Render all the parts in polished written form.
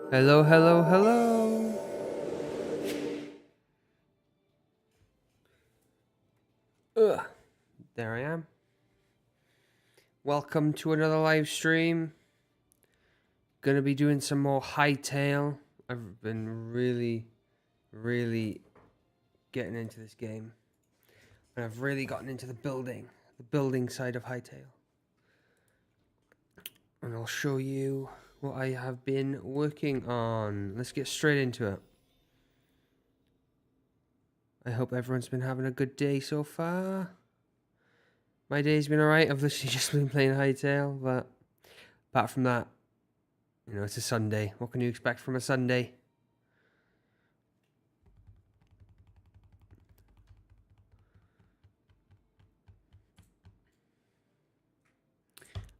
Hello, hello, hello. Ugh. There I am. Welcome to another live stream. Gonna be doing some more Hytale. I've been really getting into this game. And I've really gotten into the building side of Hytale. And I'll show you what I have been working on. Let's get straight into it. I hope everyone's been having a good day so far. My day's been alright. I've literally just been playing Hytale, but apart from that, you know, it's a Sunday. What can you expect from a Sunday?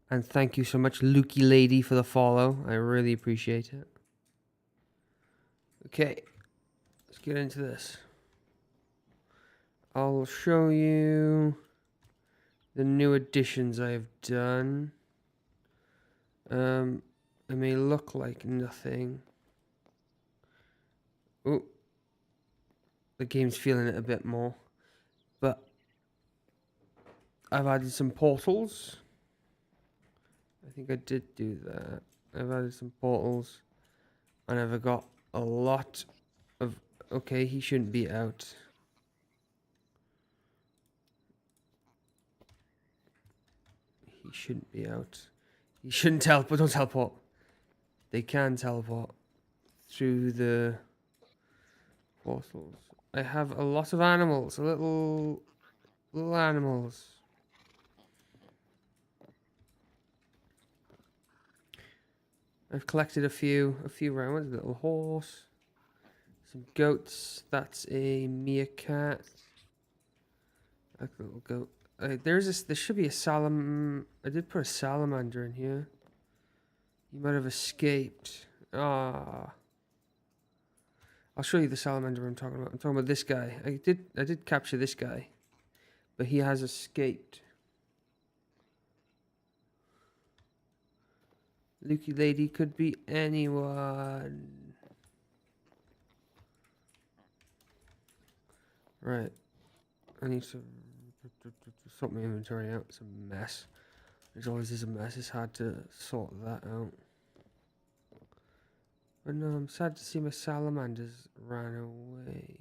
And thank you so much, Lukey Lady, for the follow. I really appreciate it. Okay, let's get into this. I'll show you the new additions I've done. It may look like nothing. Oh, the game's feeling it a bit more. But I've added some portals. I think I did do that. I've added some portals. And I've got a lot of... Okay, he shouldn't be out. He shouldn't be out. He shouldn't teleport. Don't teleport. They can teleport through the portals. I have a lot of animals. Little animals. I've collected a few rounds. A little horse. Some goats. That's a meerkat. Like a little goat. There should be a I did put a salamander in here. He might have escaped. Ah. I'll show you the salamander I'm talking about. I'm talking about this guy. I did capture this guy. But he has escaped. Lukey Lady could be anyone. Right. I need to sort my inventory out. It's a mess. There's always is a mess. It's hard to sort that out. But no, I'm sad to see my salamanders ran away.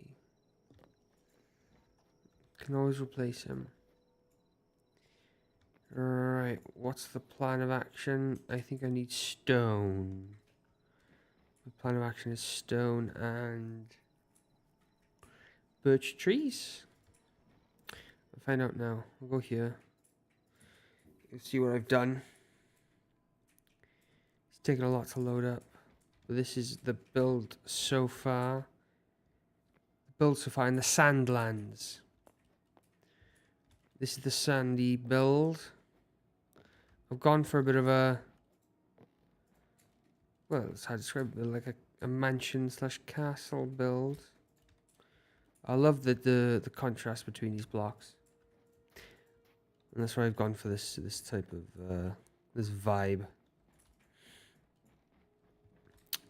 Can always replace him. Right, what's the plan of action? I think I need stone. The plan of action is stone and birch trees. I'll find out now. We'll go here. You'll see what I've done. It's taken a lot to load up. But this is the build so far. Build so far in the Sandlands. This is the sandy build. I've gone for a bit of a... Well, it's how to describe it, like a mansion slash castle build. I love the contrast between these blocks. And that's why I've gone for this type of this vibe.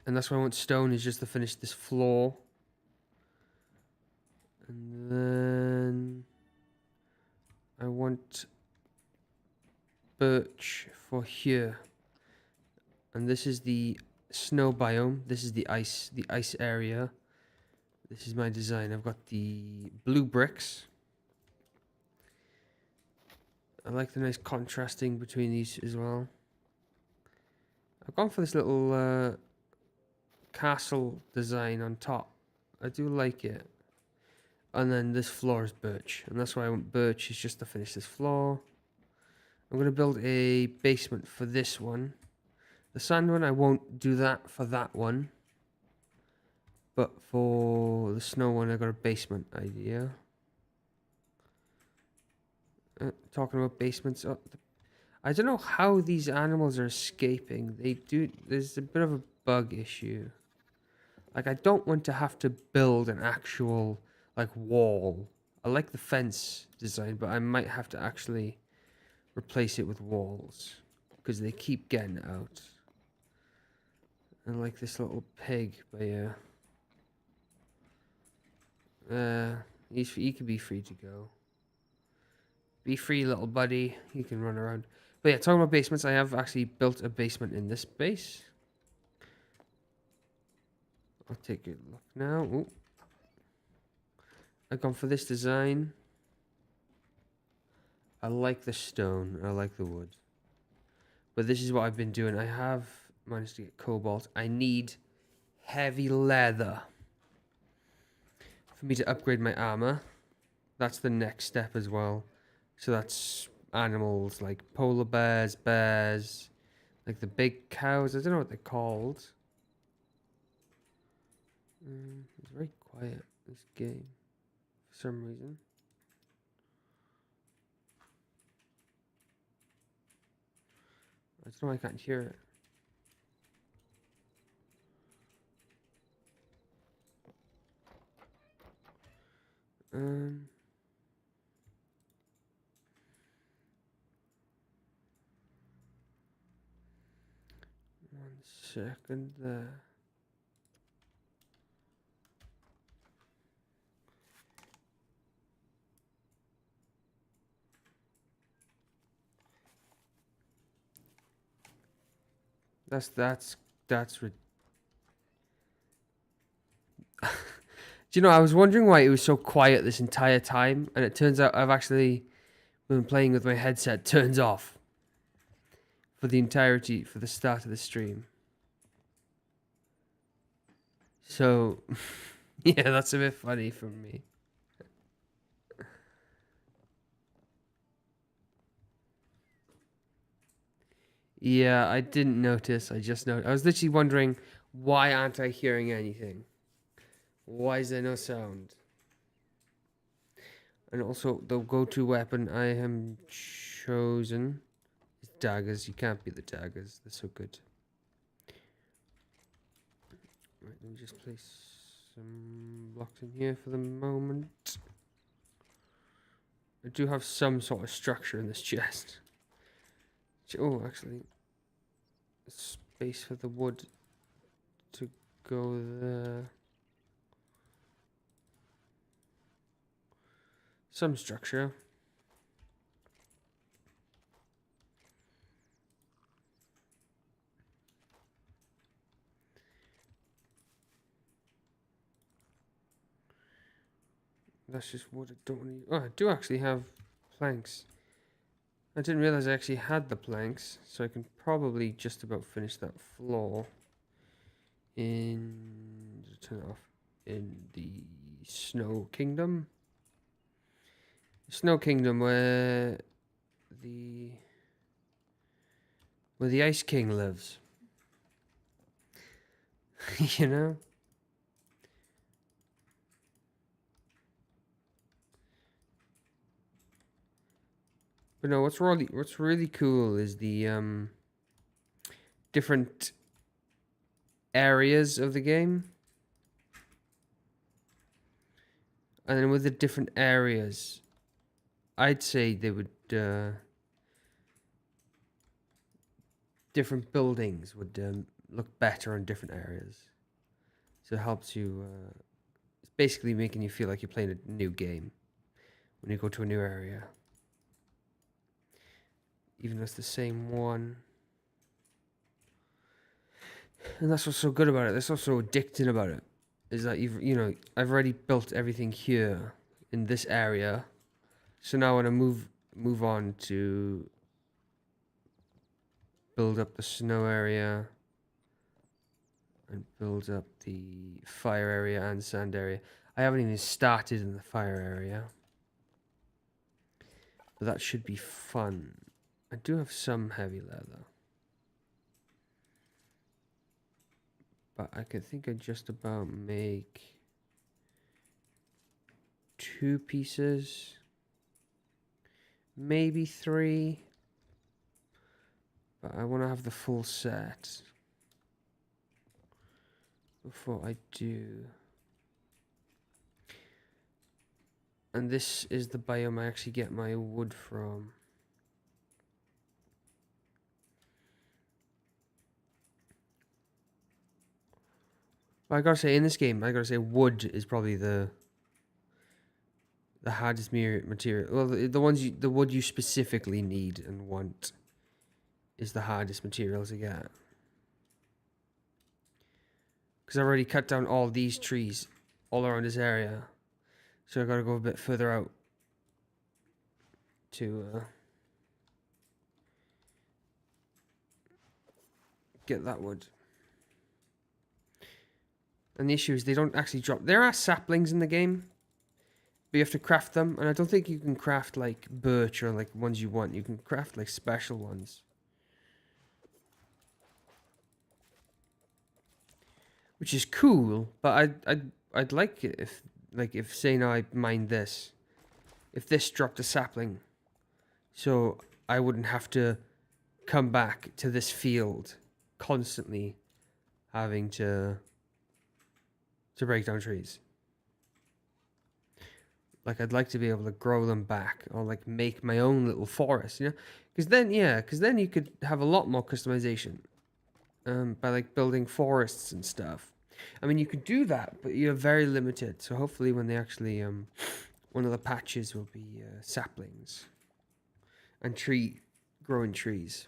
And that's why I want stone, is just to finish this floor. And then I want birch for here. And this is the snow biome. This is the ice area. This is my design. I've got the blue bricks. I like the nice contrasting between these as well. I've gone for this little castle design on top. I do like it. And then this floor is birch. And that's why I want birch, is just to finish this floor. I'm going to build a basement for this one. The sand one, I won't do that for that one. But for the snow one, I got a basement idea. Talking about basements. Oh, I don't know how these animals are escaping. There's a bit of a bug issue. Like, I don't want to have to build an actual, like, wall. I like the fence design, but I might have to actually replace it with walls. Because they keep getting out. And like this little pig by he can be free to go. Be free, little buddy. You can run around. But yeah, talking about basements, I have actually built a basement in this base. I'll take a look now. Ooh. I've gone for this design. I like the stone. I like the wood. But this is what I've been doing. I have managed to get cobalt. I need heavy leather for me to upgrade my armor. That's the next step as well. So that's animals like polar bears, like the big cows. I don't know what they're called. It's very quiet, this game, for some reason. I don't know why I can't hear it. One second there. That's Do you know, I was wondering why it was so quiet this entire time, and it turns out I've actually been playing with my headset turns off for the entirety, for the start of the stream. So, yeah, that's a bit funny for me. Yeah, I didn't notice. I just noticed. I was literally wondering, why aren't I hearing anything? Why is there no sound? And also, the go-to weapon I am chosen is daggers. You can't beat the daggers. They're so good. Right, let me just place some blocks in here for the moment. I do have some sort of structure in this chest. Oh, actually, space for the wood to go there. Some structure. That's just wood. I don't need. Oh, I do actually have planks. I didn't realize I actually had the planks, so I can probably just about finish that floor in. Turn it off. In the Snow Kingdom. Snow Kingdom, where the Ice King lives. You know? But no, what's really cool is the different areas of the game. And then with the different areas, I'd say they would different buildings would look better in different areas. So it helps you. It's basically making you feel like you're playing a new game when you go to a new area, even though it's the same one. And that's what's so good about it. That's what's so addicting about it. Is that I've already built everything here in this area, so now when I move on to build up the snow area and build up the fire area and sand area. I haven't even started in the fire area, but that should be fun. I do have some heavy leather, but I can think I just about make 2 pieces, maybe 3, but I want to have the full set before I do. And this is the biome I actually get my wood from. But I gotta say, in this game, I gotta say wood is probably the hardest material. Well, the wood you specifically need and want is the hardest material to get. Because I've already cut down all these trees all around this area. So I gotta go a bit further out to get that wood. And the issue is they don't actually drop. There are saplings in the game, but you have to craft them. And I don't think you can craft like birch or like ones you want. You can craft like special ones. Which is cool, but I'd like it if say now I mined this, if this dropped a sapling, so I wouldn't have to come back to this field constantly having to break down trees. Like I'd like to be able to grow them back or like make my own little forest, you know? Because then you could have a lot more customization. By like building forests and stuff. I mean, you could do that, but you're very limited. So hopefully, when they actually one of the patches will be saplings and growing trees.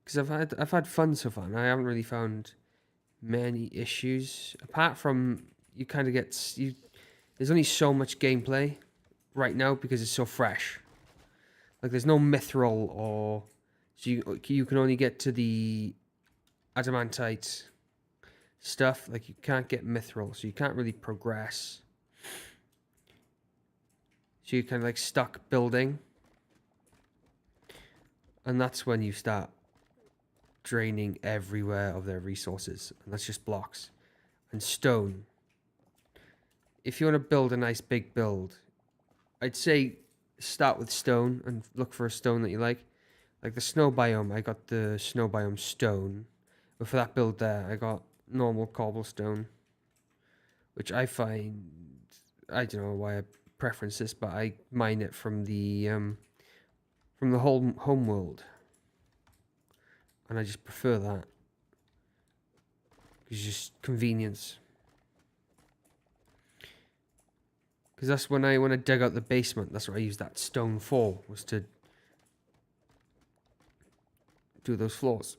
Because I've had fun so far, and I haven't really found many issues apart from you kind of get There's only so much gameplay right now because it's so fresh. Like there's no mithril or. So you can only get to the adamantite stuff. Like you can't get mithril, so you can't really progress. So you're kind of like stuck building. And that's when you start draining everywhere of their resources. And that's just blocks. And stone. If you want to build a nice big build, I'd say start with stone and look for a stone that you like. Like the snow biome, I got the snow biome stone. But for that build there, I got normal cobblestone. Which I find... I don't know why I preference this, but I mine it from the home world. And I just prefer that. It's just convenience. Because that's when I dug out the basement, that's what I used that stone for, was to do those floors.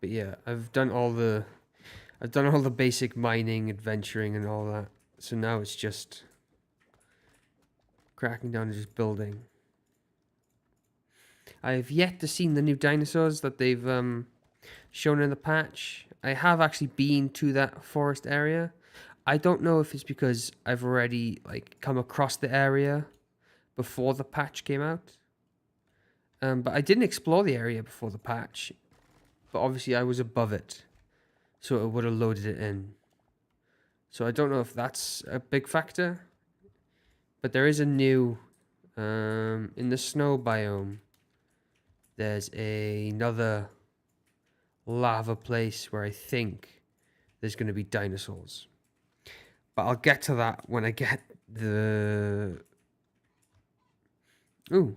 But yeah, I've done all the basic mining, adventuring, and all that. So now it's just cracking down and just building. I have yet to see the new dinosaurs that they've shown in the patch. I have actually been to that forest area. I don't know if it's because I've already like come across the area before the patch came out. But I didn't explore the area before the patch. But obviously I was above it. So it would have loaded it in. So I don't know if that's a big factor. But there is a new... in the snow biome, there's another lava place where I think there's going to be dinosaurs. But I'll get to that when I get the... Ooh.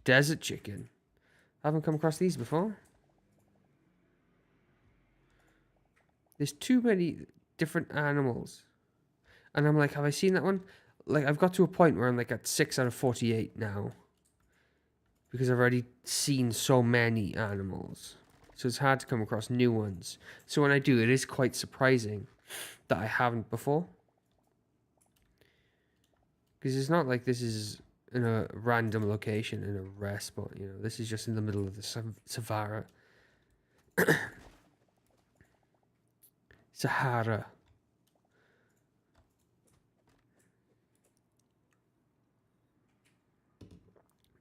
Desert chicken. I haven't come across these before. There's too many different animals. And I'm like, have I seen that one? Like, I've got to a point where I'm like at 6 out of 48 now. Because I've already seen so many animals. So it's hard to come across new ones. So when I do, it is quite surprising that I haven't before. Because it's not like this is in a random location in a rare spot, you know. This is just in the middle of the Sahara. Sahara.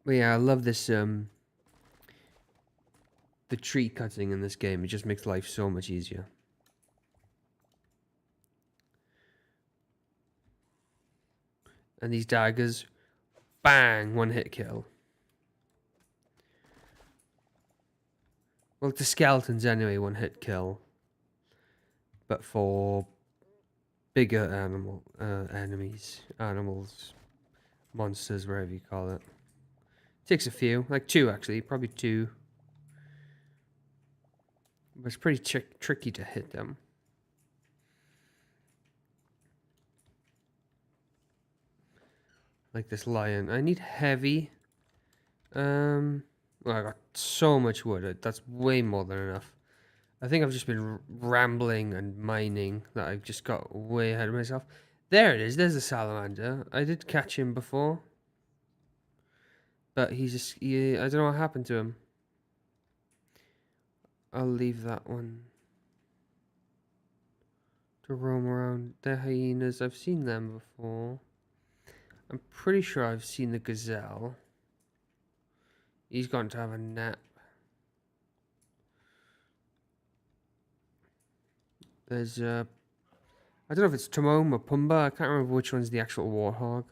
But yeah, I love this, the tree cutting in this game. It just makes life so much easier. And these daggers, bang, one hit kill. Well, the skeletons anyway, one hit kill. but for bigger animals, monsters, whatever you call it. Takes a few, like 2 actually, probably 2. But it's pretty tricky to hit them. Like this lion. I need heavy. Well, I got so much wood. That's way more than enough. I think I've just been rambling and mining that I've just got way ahead of myself. There it is. There's a salamander. I did catch him before. But he's just... I don't know what happened to him. I'll leave that one to roam around. The hyenas, I've seen them before. I'm pretty sure I've seen the gazelle. He's gone to have a nap. There's I don't know if it's Timon or Pumbaa. I can't remember which one's the actual warthog.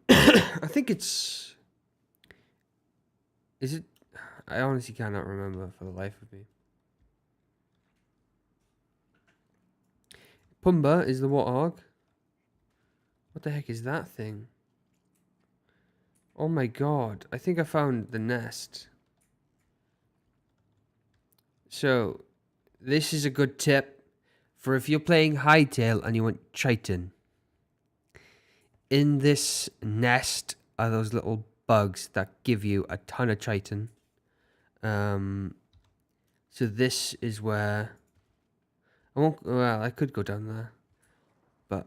I think it's... Is it... I honestly cannot remember for the life of me. Pumbaa is the warthog. What the heck is that thing? Oh my god. I think I found the nest. So, this is a good tip for if you're playing Hytale and you want chitin. In this nest are those little bugs that give you a ton of chitin. So this is where... Well, I could go down there. But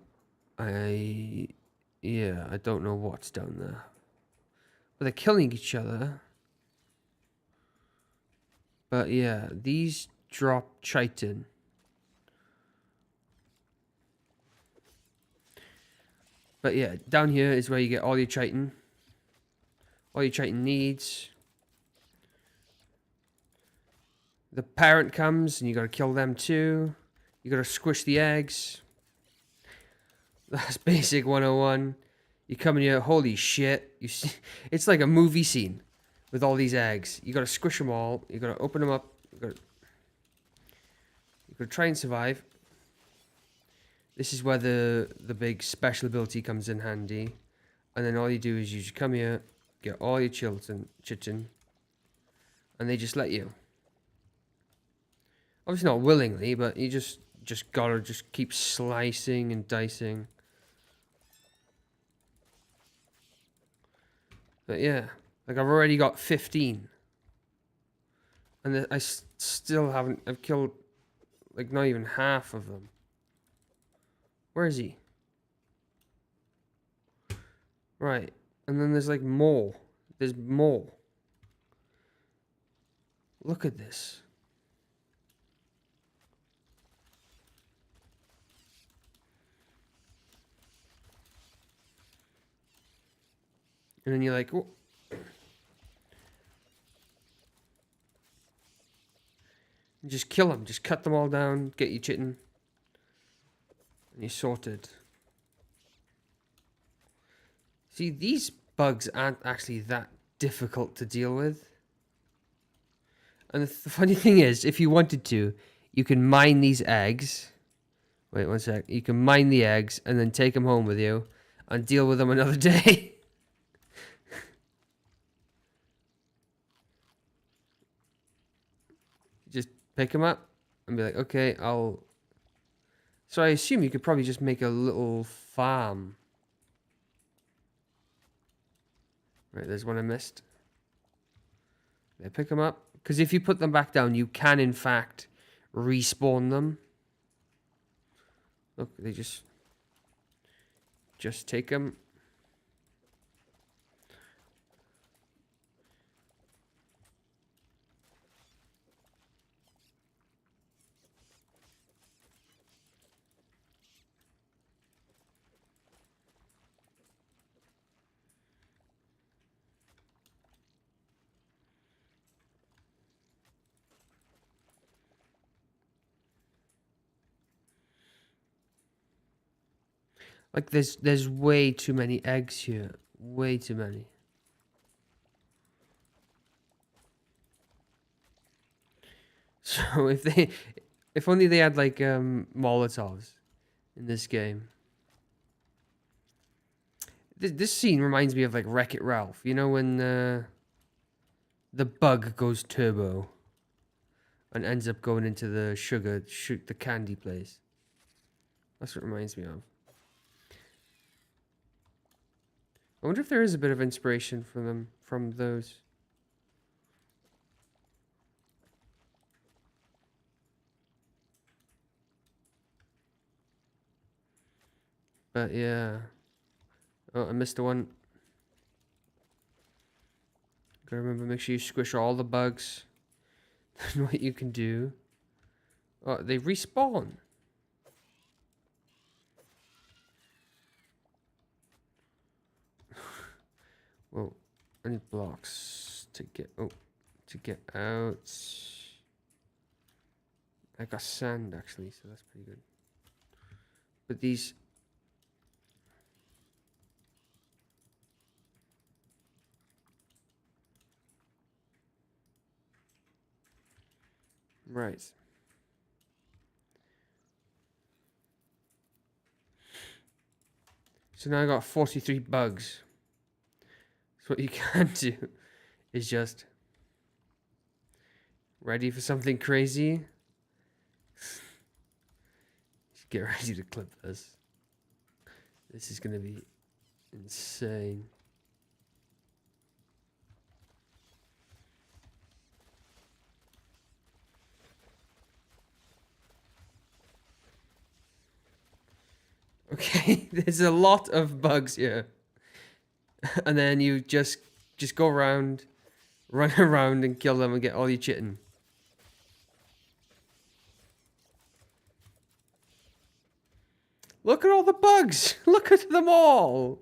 yeah, I don't know what's down there. But they're killing each other. But yeah, these drop chitin. But yeah, down here is where you get all your chitin. All your chitin needs. The parent comes and you gotta kill them too. You gotta squish the eggs. That's basic 101. You come in here, holy shit. You see, it's like a movie scene with all these eggs. You gotta squish them all. You gotta open them up. You gotta try and survive. This is where the big special ability comes in handy. And then all you do is you just come here, get all your chitin, and they just let you. Obviously not willingly, but you just gotta just keep slicing and dicing. But yeah, like I've already got 15. And I still haven't, I've killed like not even half of them. Where is he? Right, and then there's like more. There's more. Look at this. And then you're like, oh. Just kill them. Just cut them all down. Get your chitin. And you're sorted. See, these bugs aren't actually that difficult to deal with. And the funny thing is, if you wanted to, you can mine these eggs. Wait 1 sec. You can mine the eggs and then take them home with you and deal with them another day. Just pick them up and be like, okay, I'll... So I assume you could probably just make a little farm. Right, there's one I missed. Yeah, pick them up. Because if you put them back down, you can, in fact, respawn them. Look, they just take them. Like, there's way too many eggs here. Way too many. So if only they had like Molotovs in this game. This scene reminds me of like Wreck-It Ralph. You know when the bug goes turbo and ends up going into the the candy place. That's what it reminds me of. I wonder if there is a bit of inspiration from those. But yeah. Oh, I missed the one. Gotta remember, make sure you squish all the bugs. What you can do. Oh, they respawn. Well, I need blocks to get out. I got sand actually, so that's pretty good. But these right. So now I got 43 bugs. So what you can do is just ready for something crazy. Get ready to clip this. This is gonna be insane. Okay, there's a lot of bugs here. And then you just go around, run around and kill them and get all your chitin. Look at all the bugs! Look at them all!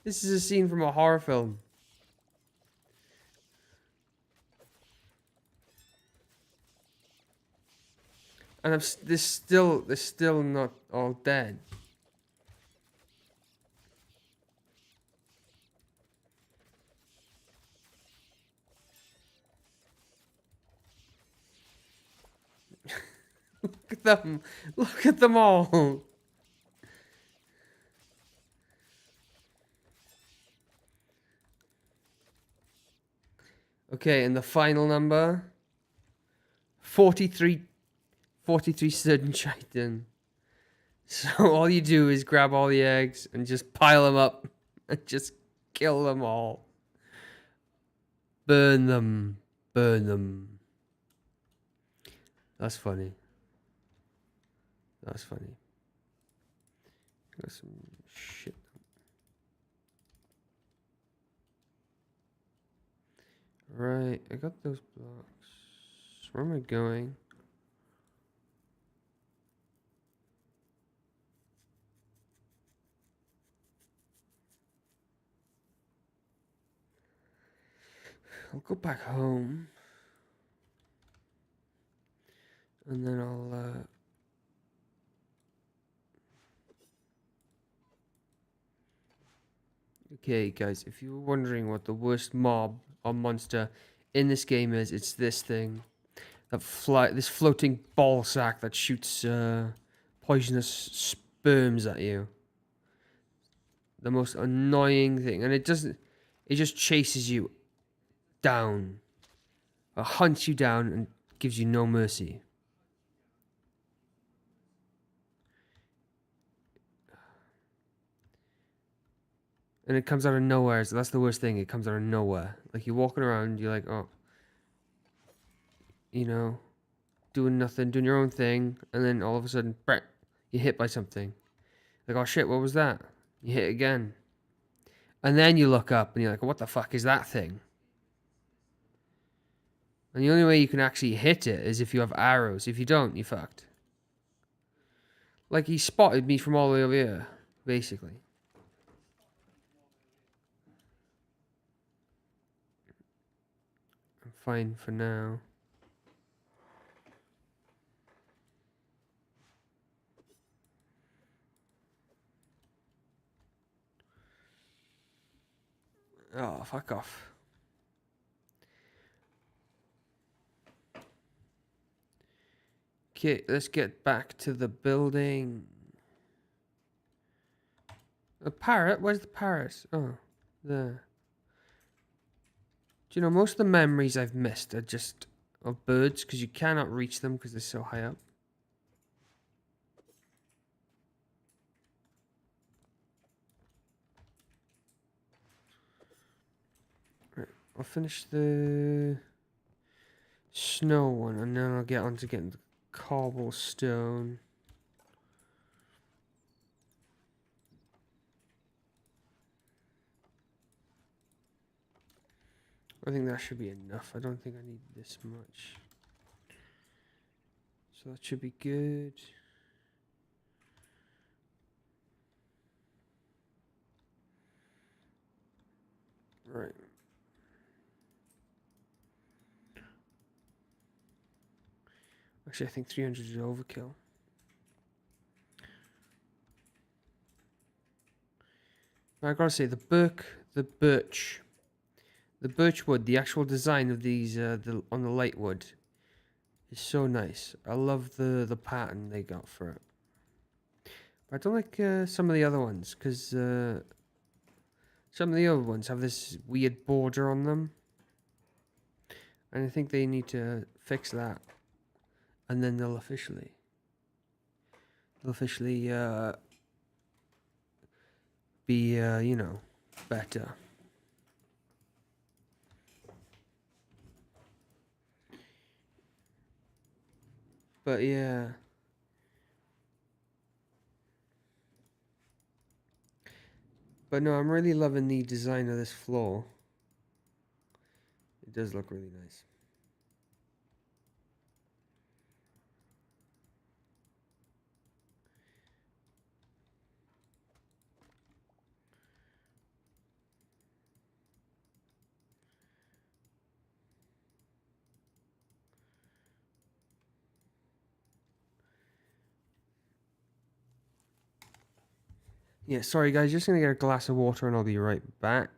This is a scene from a horror film. And they're still not all dead. Look at them! Look at them all! Okay, and the final number 43 sudden chitin. So all you do is grab all the eggs and just pile them up and just kill them all. Burn them. Burn them. That's funny. That's funny. Got some shit. Right, I got those blocks. Where am I going? I'll go back home. And then I'll okay, guys, if you were wondering what the worst mob or monster in this game is, it's this thing. This floating ball sack that shoots poisonous sperms at you. The most annoying thing. And it just chases you down. It hunts you down and gives you no mercy. And it comes out of nowhere, so that's the worst thing. It comes out of nowhere. Like, you're walking around, you're like, oh, you know, doing nothing, doing your own thing, and then all of a sudden, you're hit by something. Like, oh shit, what was that? You hit again. And then you look up and you're like, what the fuck is that thing? And the only way you can actually hit it is if you have arrows. If you don't, you're fucked. Like, he spotted me from all the way over here, basically. I'm fine for now. Oh, fuck off. Okay, let's get back to the building. A parrot? Where's the parrot? Oh, there. Do you know, most of the memories I've missed are just of birds, because you cannot reach them because they're so high up. Right, I'll finish the snow one, and then I'll get on to getting the cobblestone. I think that should be enough. I don't think I need this much. So that should be good. Right. Actually, I think 300 is overkill. I gotta say, the birch wood, the actual design of these on the light wood is so nice. I love the pattern they got for it. But I don't like some of the other ones, because some of the other ones have this weird border on them. And I think they need to fix that. And then they'll officially be, you know, better. But yeah. But no, I'm really loving the design of this floor. It does look really nice. Yeah, sorry guys, just gonna get a glass of water and I'll be right back.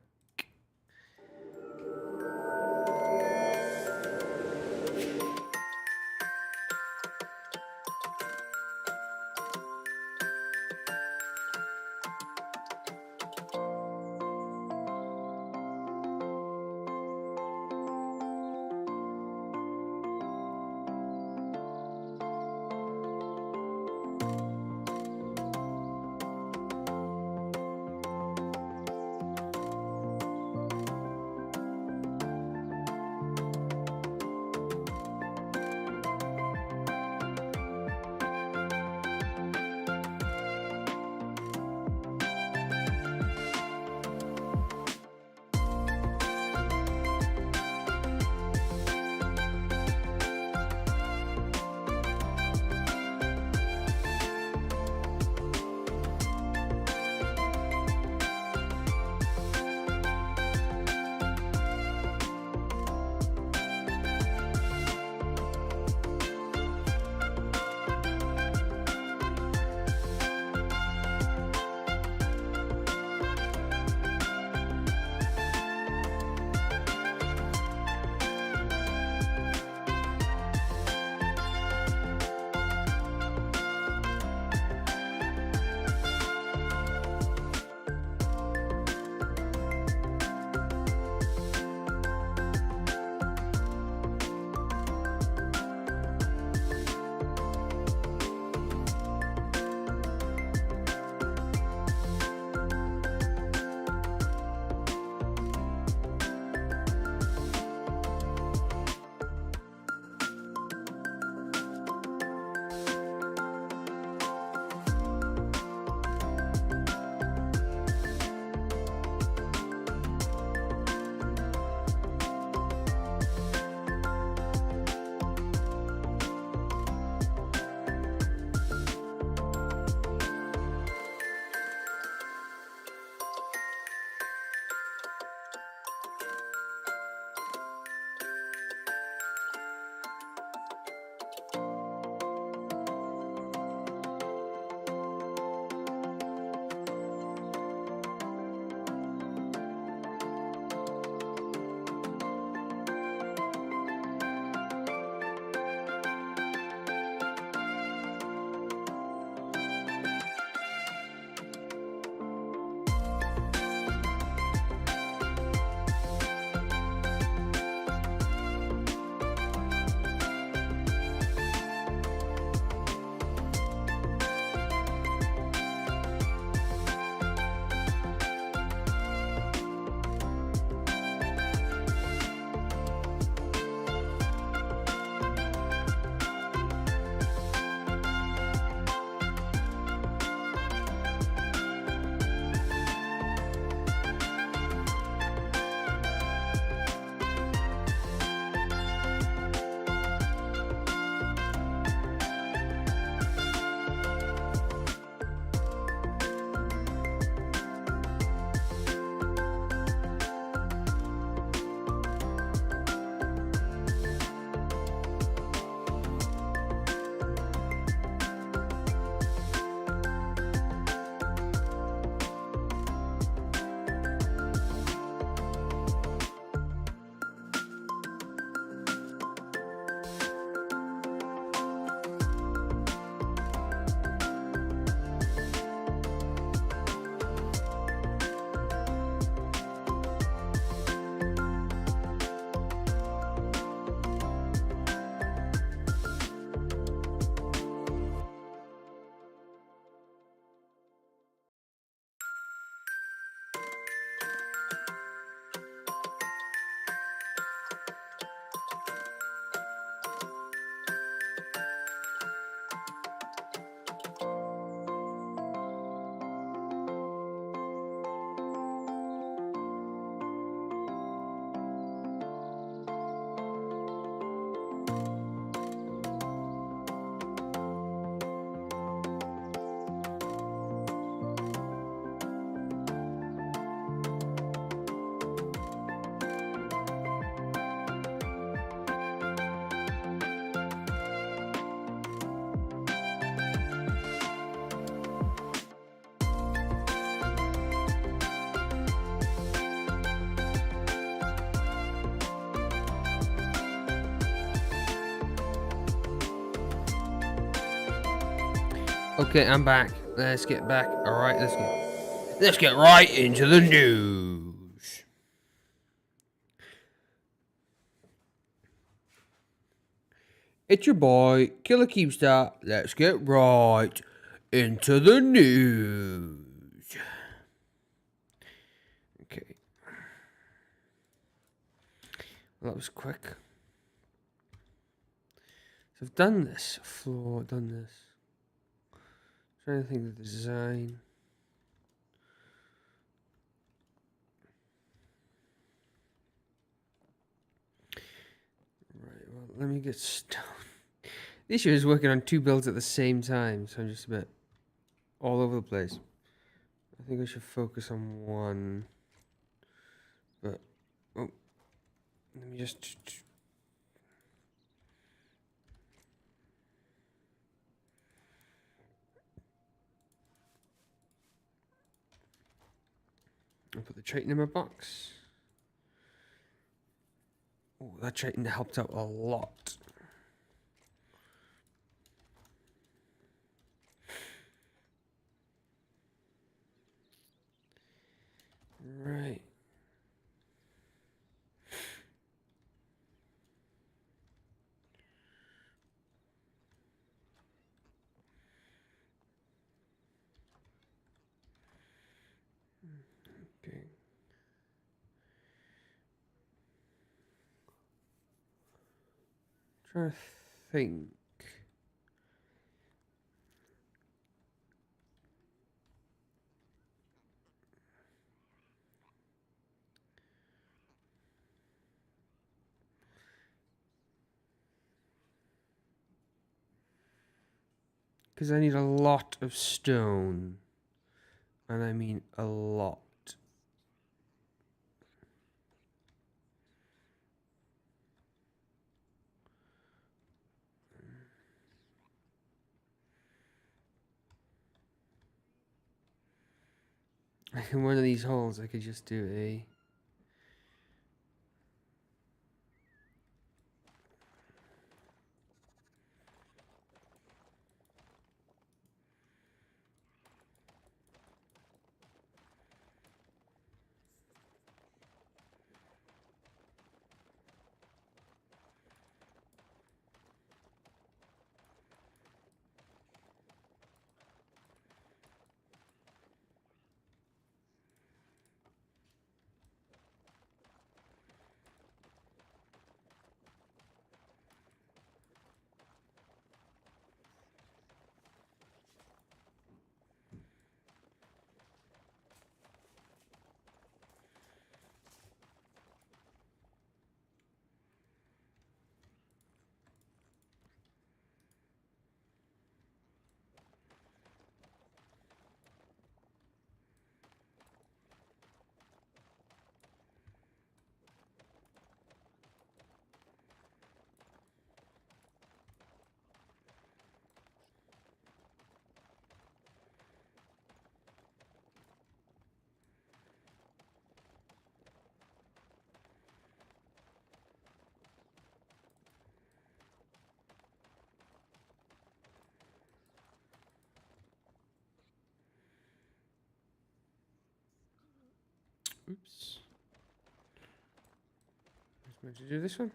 Okay, I'm back. Let's get back. All right, let's get right into the news. It's your boy, Killer Keepstar. Let's get right into the news. Okay. Well, that was quick. So I've done this floor, done this. Trying to think of the design. Right, well, let me get started. The issue is working on two builds at the same time, so I'm just a bit all over the place. I think I should focus on one. But, oh, let me just... I'll put the Triton in my box. Oh, that Triton helped out a lot. Right. Okay. Trying to think. Because I need a lot of stone. And I mean a lot. In one of these holes, I could just do a... Oops. I was meant to do this one.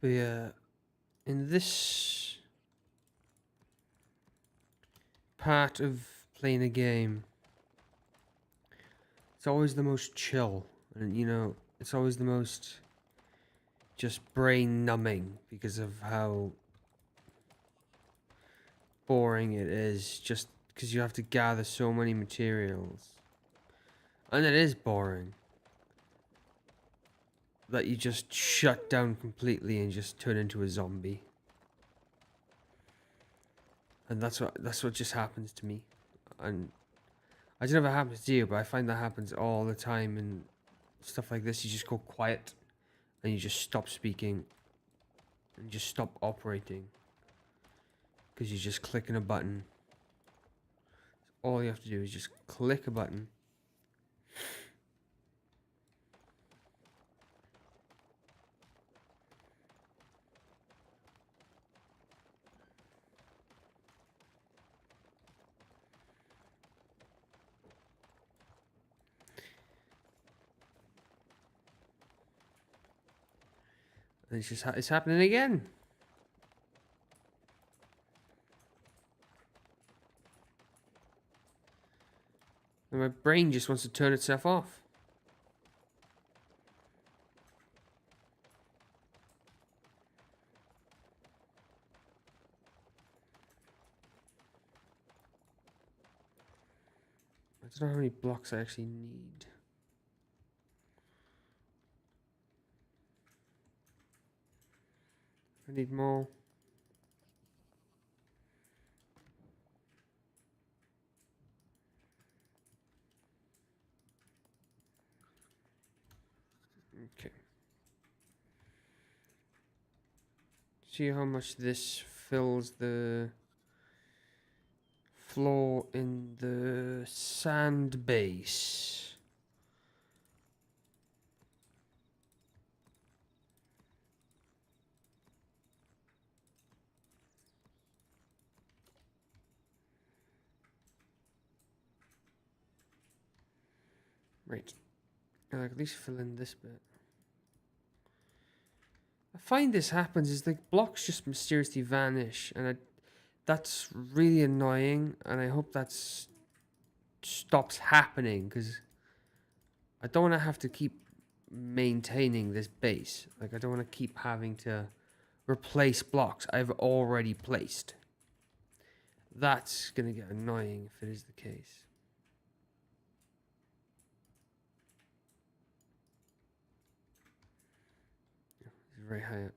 But yeah, in this part of playing a game, it's always the most chill. And, you know, it's always the most just brain numbing because of how boring it is. Just because you have to gather so many materials. And it is boring. That you just shut down completely and just turn into a zombie. And that's what just happens to me. And I don't know if it happens to you, but I find that happens all the time and stuff like this. You just go quiet and you just stop speaking and just stop operating because you're just clicking a button. All you have to do is just click a button. And it's just it's happening again. And my brain just wants to turn itself off. I don't know how many blocks I actually need. I need more. Okay. See how much this fills the floor in the sand base. Right. I can at least fill in this bit. I find this happens is the blocks just mysteriously vanish, and that's really annoying, and I hope that stops happening, because I don't want to have to keep maintaining this base. Like, I don't want to keep having to replace blocks I've already placed. That's going to get annoying if it is the case. It's very high up.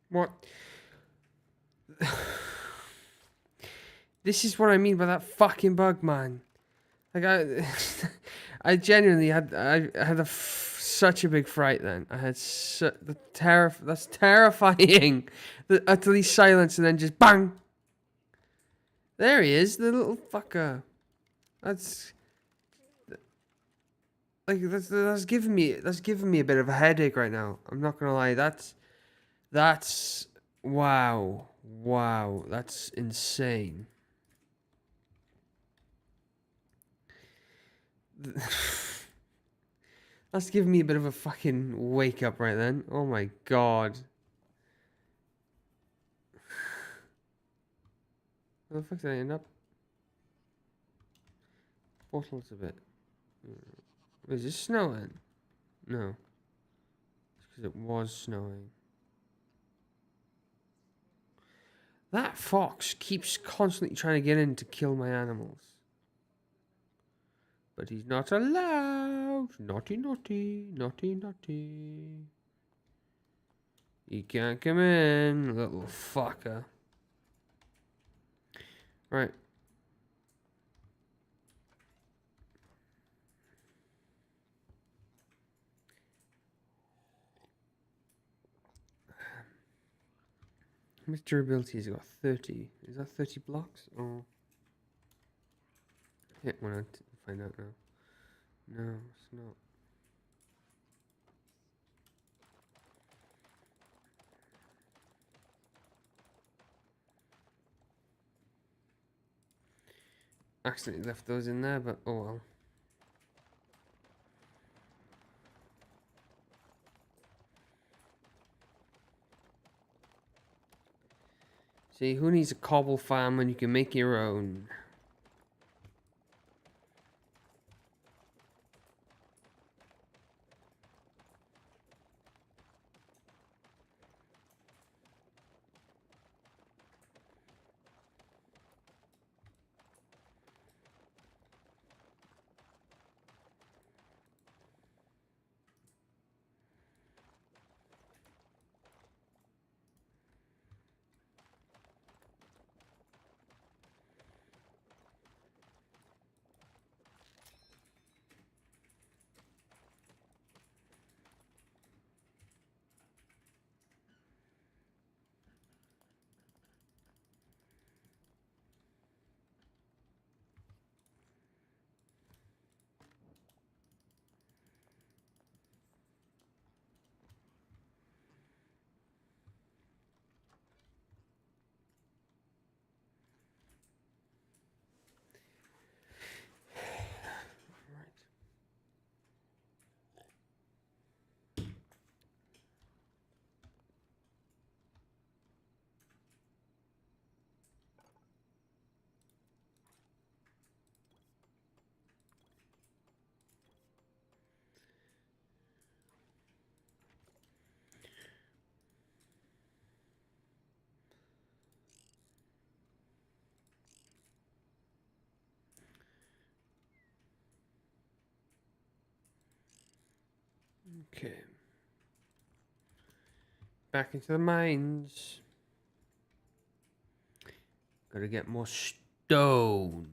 What? This is what I mean by that fucking bug, man. Like I genuinely had such a big fright then. I had that's terrifying. The utterly silence and then just bang. There he is, the little fucker. That's like that's giving me a bit of a headache right now. I'm not gonna lie. That's wow. That's insane. That's giving me a bit of a fucking wake up right then. Oh my god. Where the fuck did I end up? Bottles a bit. Is it snowing? No. It's because it was snowing. That fox keeps constantly trying to get in to kill my animals. But he's not allowed. Naughty, naughty, naughty, naughty. He can't come in, little fucker. Right. How much durability has it got? 30. Is that 30 blocks? Or hit one to find out now. No, it's not. Accidentally left those in there, but oh well. See, who needs a cobble farm when you can make your own? Okay. Back into the mines. Gotta get more stone.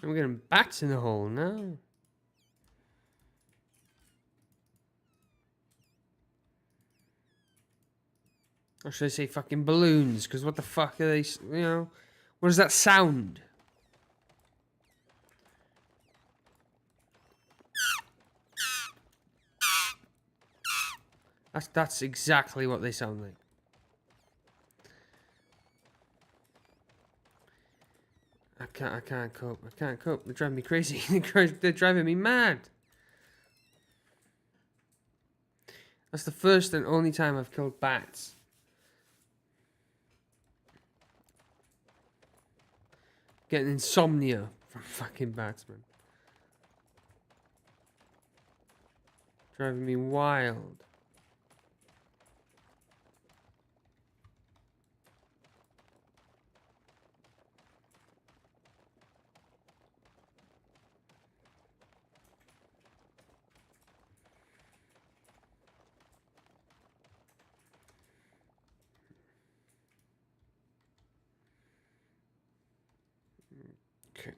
We're getting bats in the hole now. Or should I say fucking balloons? Because what the fuck are they, you know? What does that sound? That's exactly what they sound like. I can't cope. I can't cope. They're driving me crazy. They're driving me mad. That's the first and only time I've killed bats. Getting insomnia from fucking bats, man. Driving me wild. Okay.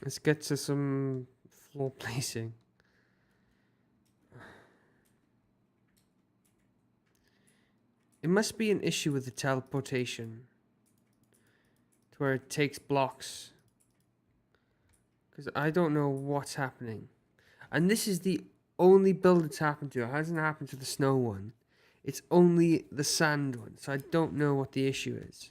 Let's get to some floor placing. It must be an issue with the teleportation. To where it takes blocks. Because I don't know what's happening. And this is the only build it's happened to. It hasn't happened to the snow one. It's only the sand one. So I don't know what the issue is.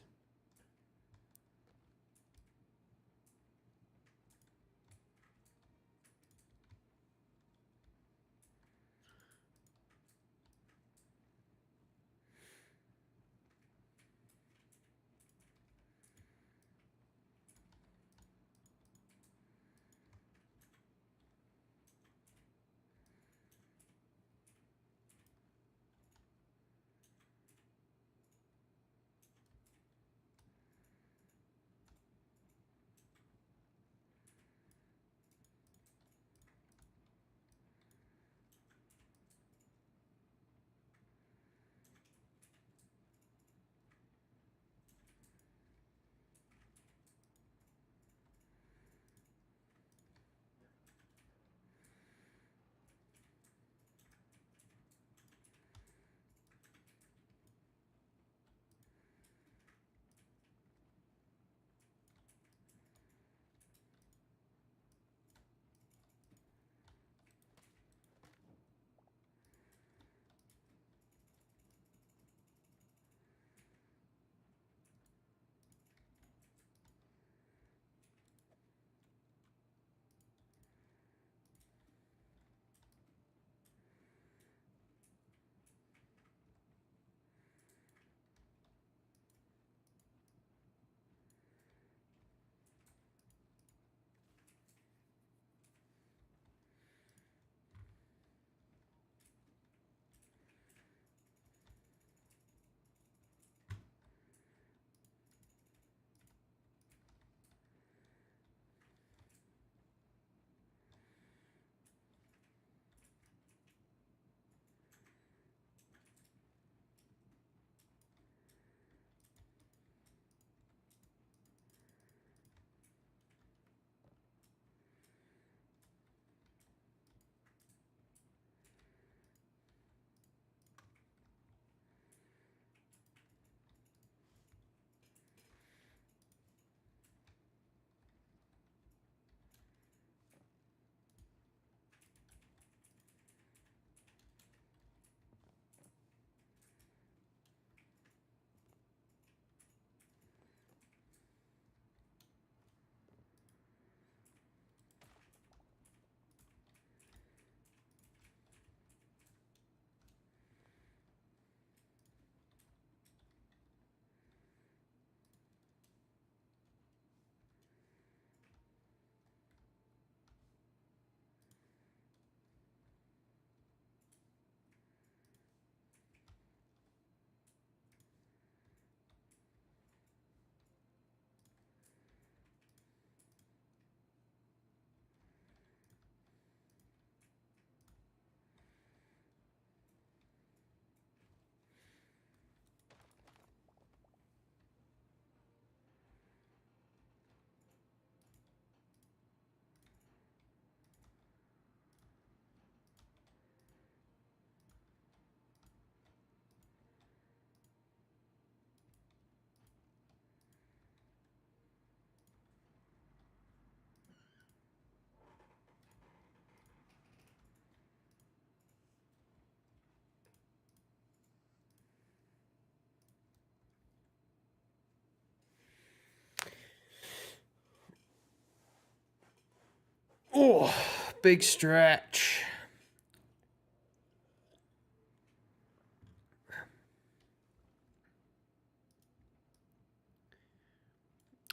big stretch.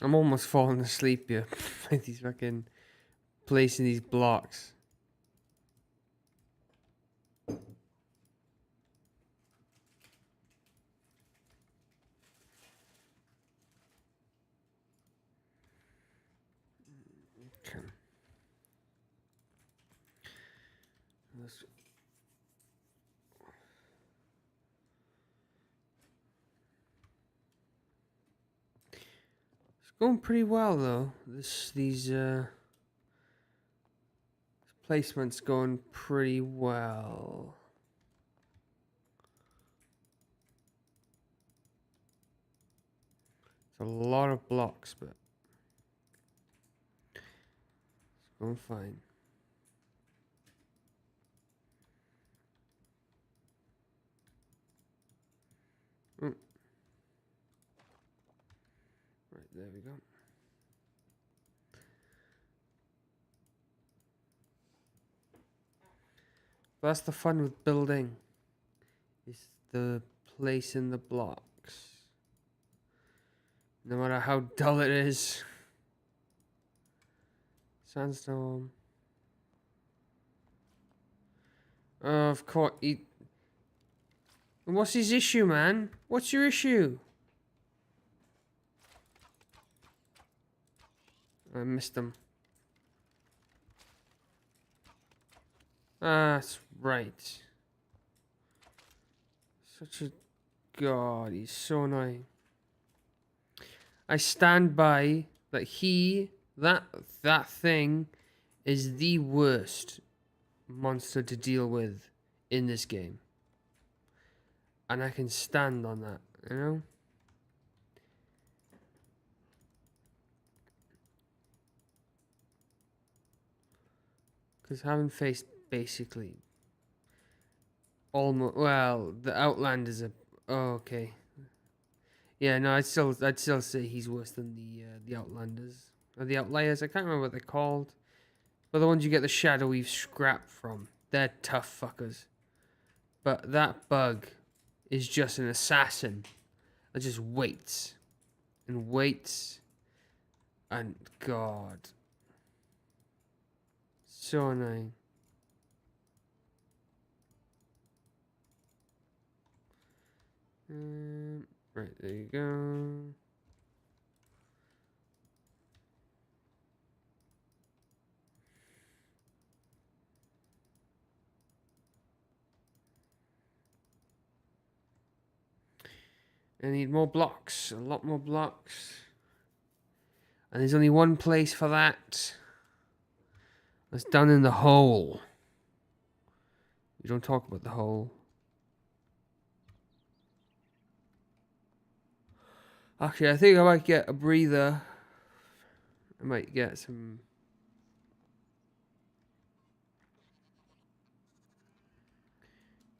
I'm almost falling asleep here. Like these fucking placing these blocks. Okay. It's going pretty well though. These placements going pretty well. It's a lot of blocks, but it's going fine. Mm. Right, there we go. That's the fun with building. Is the placing the blocks. No matter how dull it is. Sandstorm. Oh, of course. What's his issue, man? What's your issue? I missed him. Ah, that's right. Such a god, he's so annoying. I stand by that that thing is the worst monster to deal with in this game. And I can stand on that, you know? Because having faced basically almost, well, the Outlanders are, oh, okay. Yeah, no, I'd still say he's worse than the Outlanders. Or the Outliers, I can't remember what they're called. But the ones you get the Shadow Weave scrap from. They're tough fuckers. But that bug is just an assassin that just waits. And waits. And God. So annoying. Right, there you go. I need more blocks. A lot more blocks. And there's only one place for that. That's down in the hole. We don't talk about the hole. Actually, I think I might get a breather. I might get some...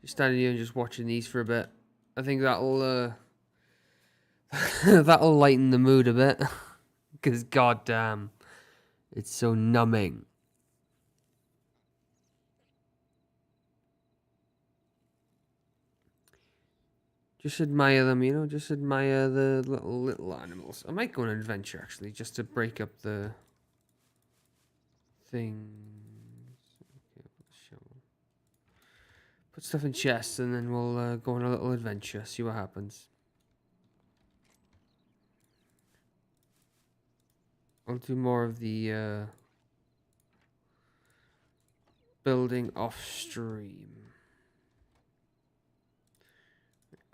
Just standing here and just watching these for a bit. I think that'll that'll lighten the mood a bit. Because goddamn, it's so numbing. Just admire them, you know. Just admire the little animals. I might go on an adventure actually, just to break up the things. Okay, put stuff in chests, and then we'll go on a little adventure. See what happens. I'll do more of the building off stream.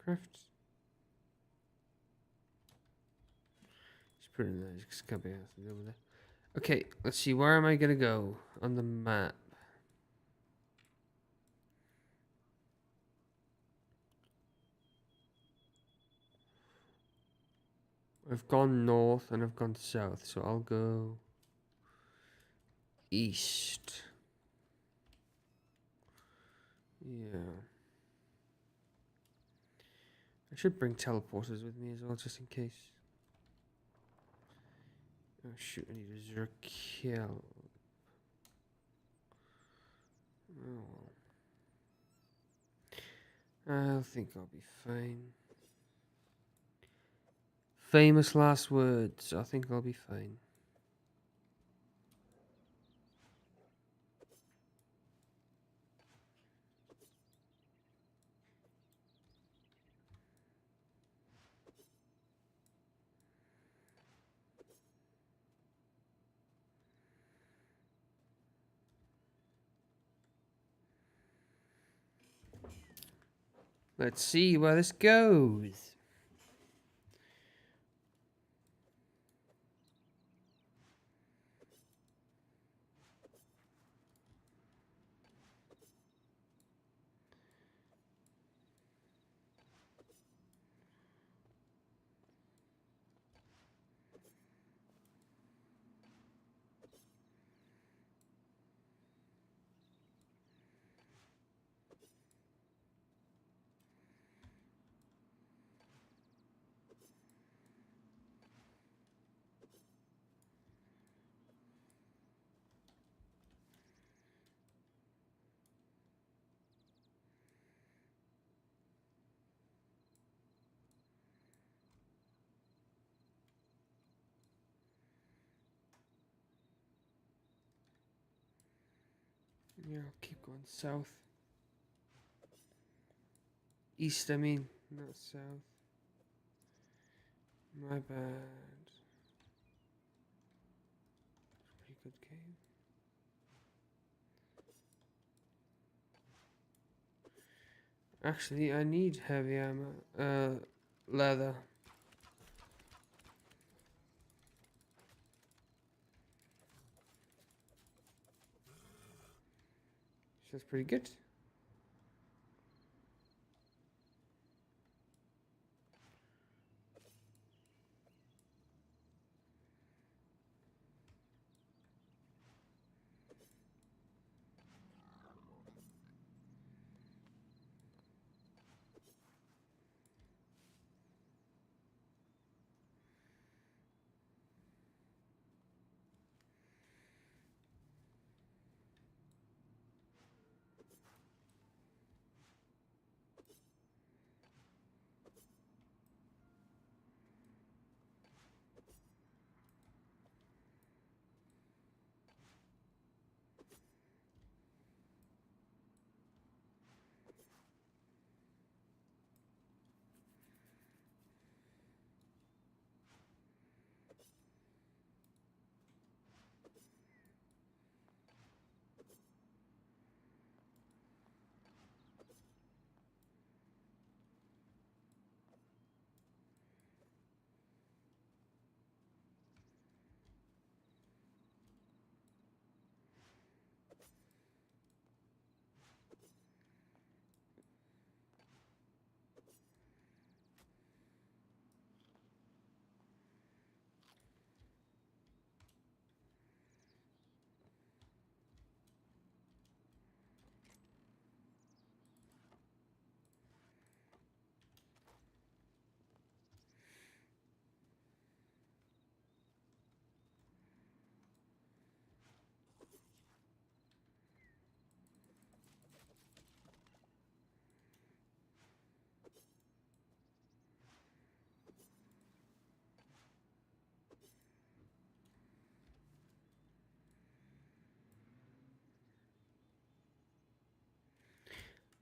Craft. Just put it in there. Just can't be asked to deal with it. Okay, let's see. Where am I gonna go on the map? I've gone north and I've gone south, so I'll go east. Yeah. I should bring teleporters with me as well, just in case. Oh shoot, I need a Zerkiel. Oh well. I think I'll be fine. Famous last words. I think I'll be fine. Let's see where this goes. Yeah, I'll keep going south. East, I mean, not south. My bad. Pretty good cave. Actually, I need heavy armor. Leather. That's pretty good.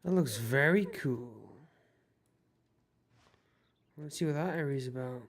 That looks very cool. Let's see what that area's about.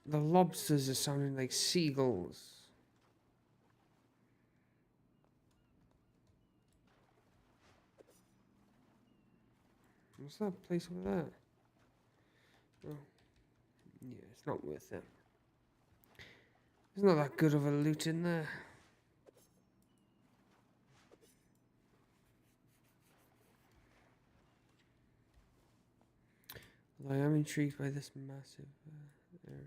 The lobsters are sounding like seagulls. What's that place over there? Oh, yeah, it's not worth it. There's not that good of a loot in there. Although I am intrigued by this massive area.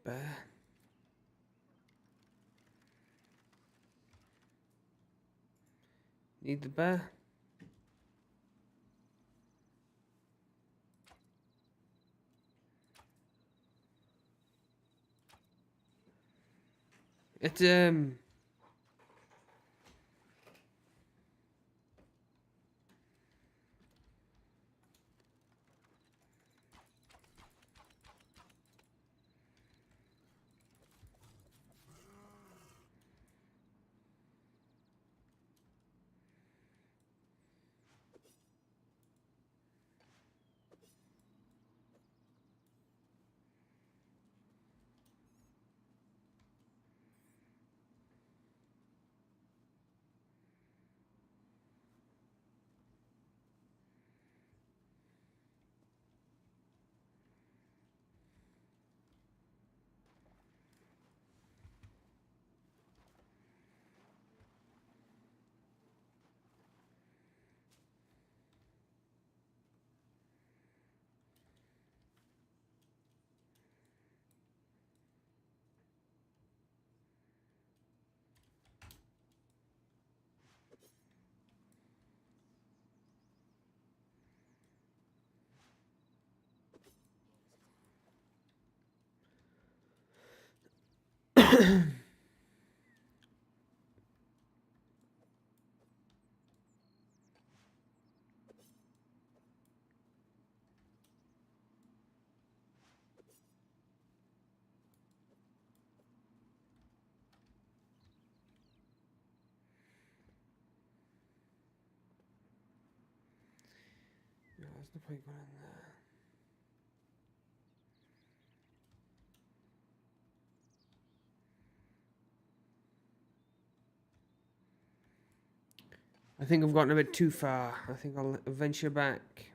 Bear. Need the bear. It no, there's no point going in there. I think I've gotten a bit too far. I think I'll venture back.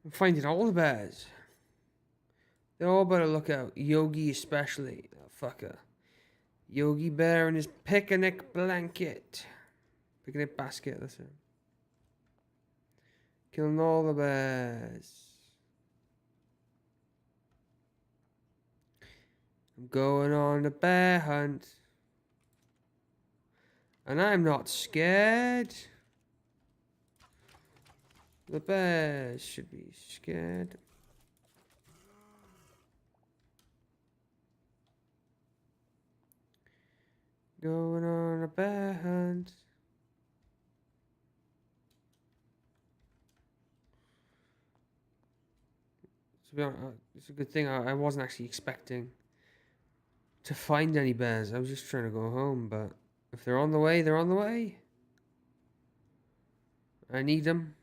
I'm finding all the bears. They all better look out. Yogi especially. That fucker. Yogi Bear and his picnic blanket. Picnic basket, that's it. Killing all the bears. I'm going on a bear hunt. And I'm not scared. The bears should be scared. Going on a bear hunt. To be honest, it's a good thing I wasn't actually expecting to find any bears. I was just trying to go home, but if they're on the way, they're on the way. I need them.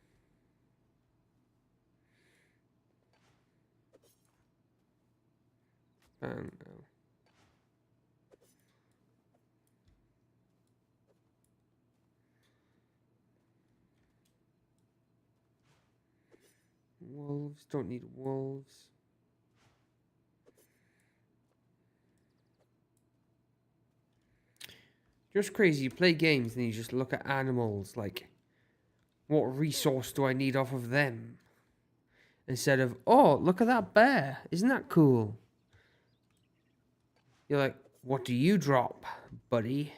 Bang. Oh. Wolves, don't need wolves. Just crazy. You play games and you just look at animals like, what resource do I need off of them? Instead of, oh, look at that bear. Isn't that cool? You're like, what do you drop, buddy?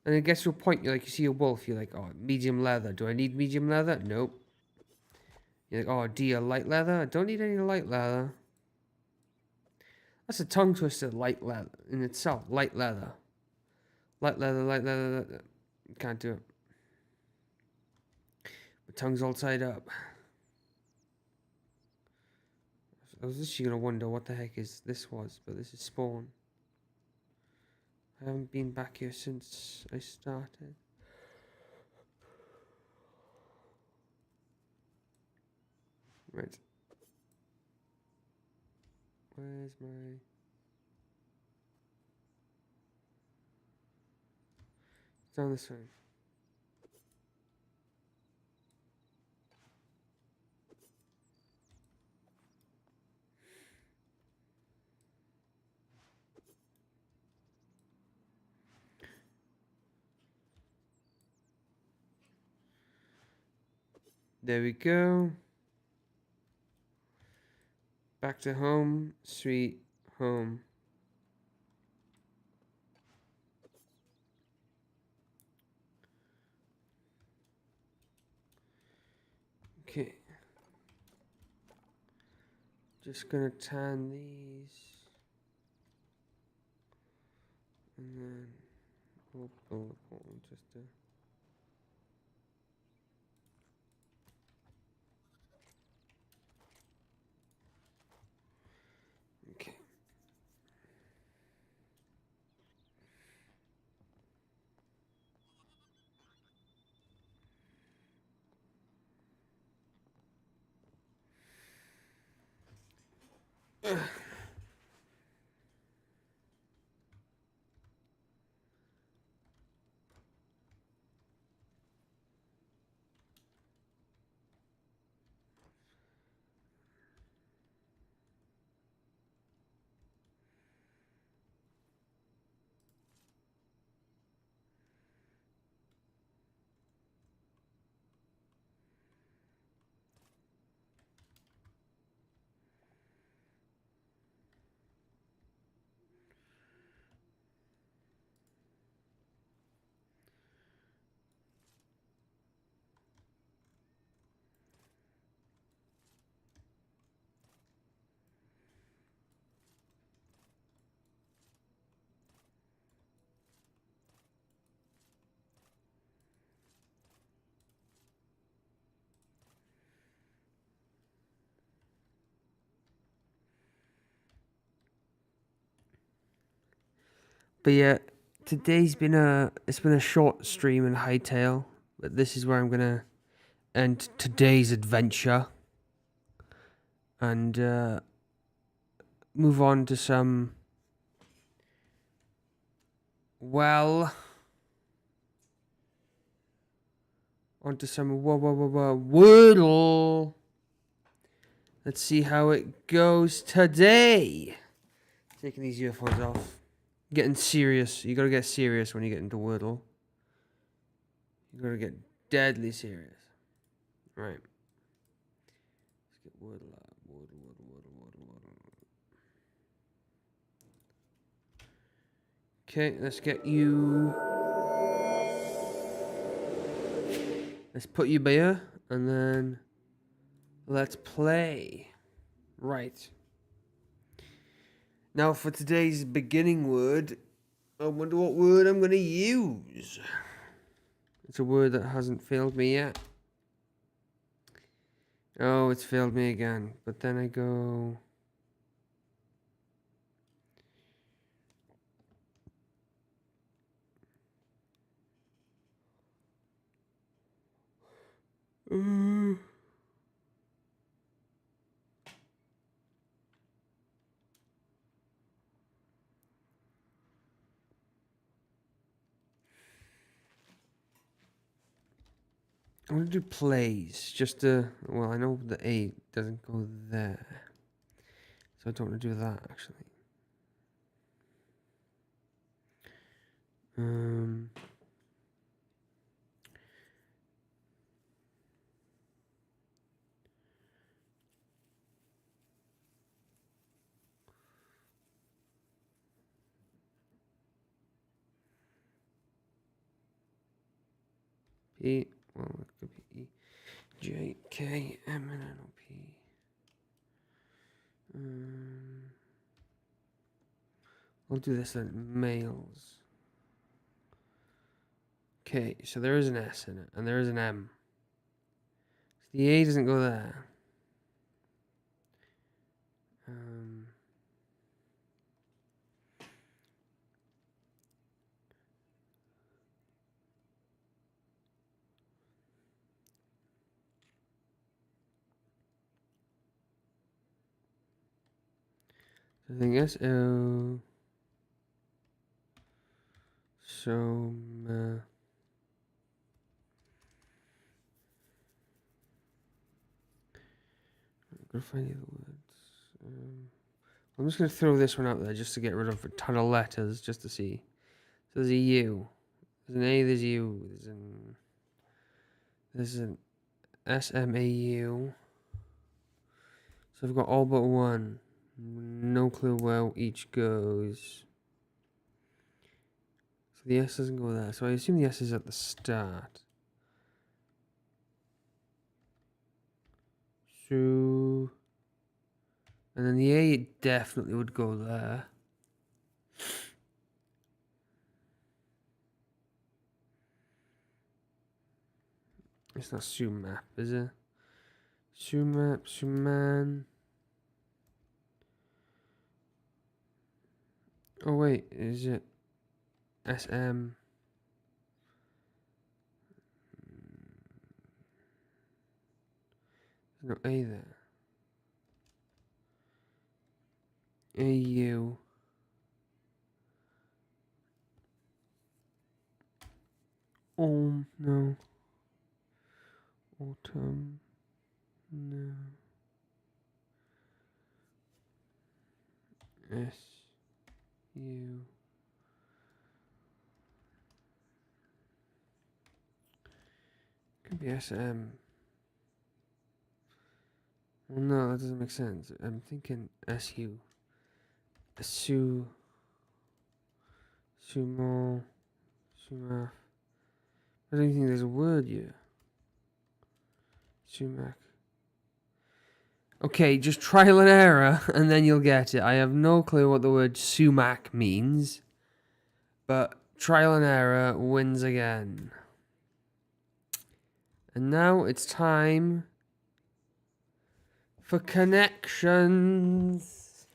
And it gets to a point, you're like, you see a wolf, you're like, oh, medium leather. Do I need medium leather? Nope. You're like, oh, dear, light leather? I don't need any light leather. That's a tongue twister, light leather in itself. Light leather. Light leather, light leather. Light leather. Can't do it. My tongue's all tied up. I was literally going to wonder what the heck this was, but this is Spawn. I haven't been back here since I started. Right. Where's my... It's down this way. There we go. Back to home, sweet home. Okay. Just gonna tan these. And then we'll pull just to... Okay. But yeah, it's been a short stream in Hytale, but this is where I'm gonna end today's adventure and move on to some, well, onto some Wordle. Let's see how it goes today. Taking these earphones off. Getting serious. You gotta get serious when you get into Wordle. You gotta get deadly serious. Right. Let's get Wordle up. Wordle. Okay, let's get you. Let's put you there, and then let's play. Right. Now for today's beginning word, I wonder what word I'm going to use. It's a word that hasn't failed me yet. Oh, it's failed me again. But then I go... I want to do plays, just to, well, I know the A doesn't go there, so I don't want to do that, actually. P, well, it could be E, J, K, M, and N, O, P. We'll do this then, males. Okay, so there is an S in it, and there is an M. So the A doesn't go there. I think S O. So I'm gonna find the other words. I'm just gonna throw this one out there just to get rid of a ton of letters, just to see. So there's a U, there's an A, there's U, there's an SMAU. So I've got all but one. No clue where each goes. So the S doesn't go there. So I assume the S is at the start. So, and then the A definitely would go there. It's not Sumap, is it? Sumap, Suman. Oh wait, is it SM? There's no A there. AU. No. Autumn. No. S. U. Could be SM. Well, no, that doesn't make sense. I'm thinking SU. Su. Sumo. Sumaf. I don't think there's a word yet. Sumac. Okay, just trial and error, and then you'll get it. I have no clue what the word sumac means, but trial and error wins again. And now it's time for connections.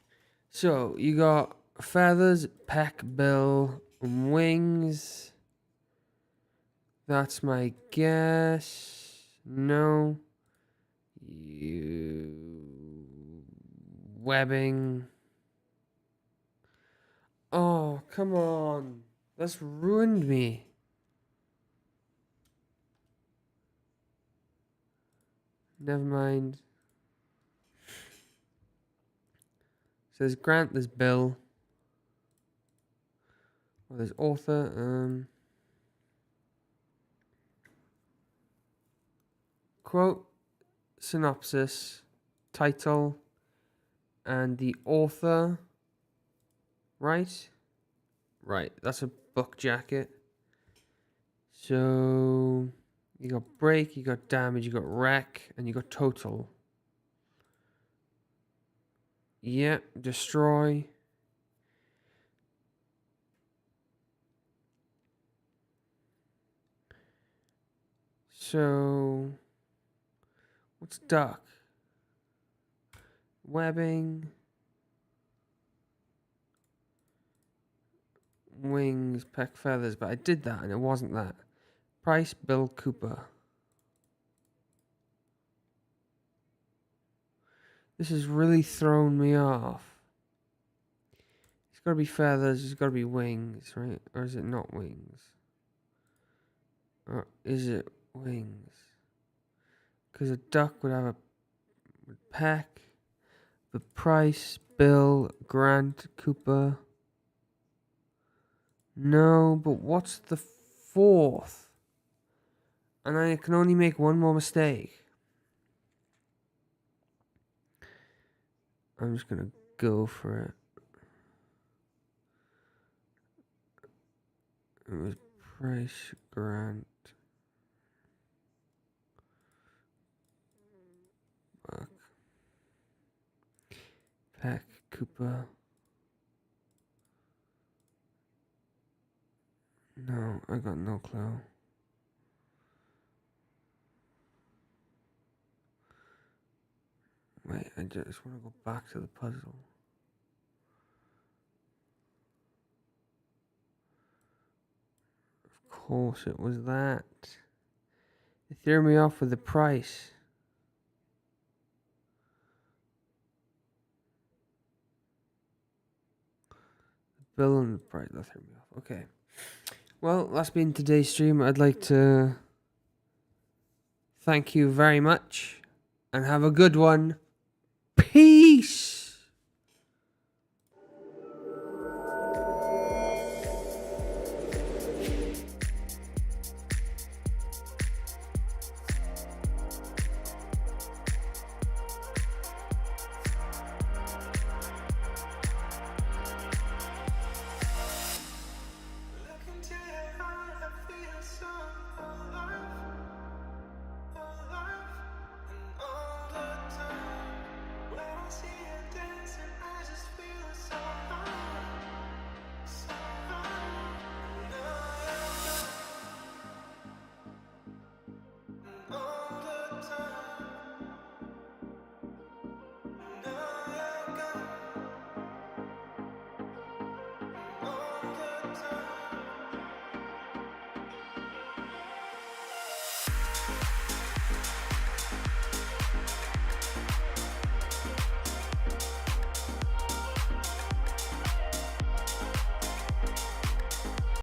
So, you got feathers, peck, bill, and wings. That's my guess. No. Webbing. Oh, come on. That's ruined me. Never mind. So there's Grant, there's Bill. Well, there's author. Quote, synopsis, title, and the author. Right? Right, that's a book jacket. So you got break, you got damage, you got wreck, and you got total. Yeah, destroy. So what's duck? Webbing. Wings, peck feathers, but I did that and it wasn't that. Price, Bill Cooper. This has really thrown me off. It's got to be feathers, it's got to be wings, right? Or is it not wings? Or is it wings? Because a duck would have a peck. But Price, Bill, Grant, Cooper. No, but what's the fourth? And I can only make one more mistake. I'm just gonna go for it. It was Price, Grant, Buck, Peck, Cooper. No, I got no clue. Wait, I just want to go back to the puzzle. Of course it was that. It threw me off with the price. The bill and the price, that threw me off. Okay. Well, that's been today's stream. I'd like to thank you very much and have a good one. Peace.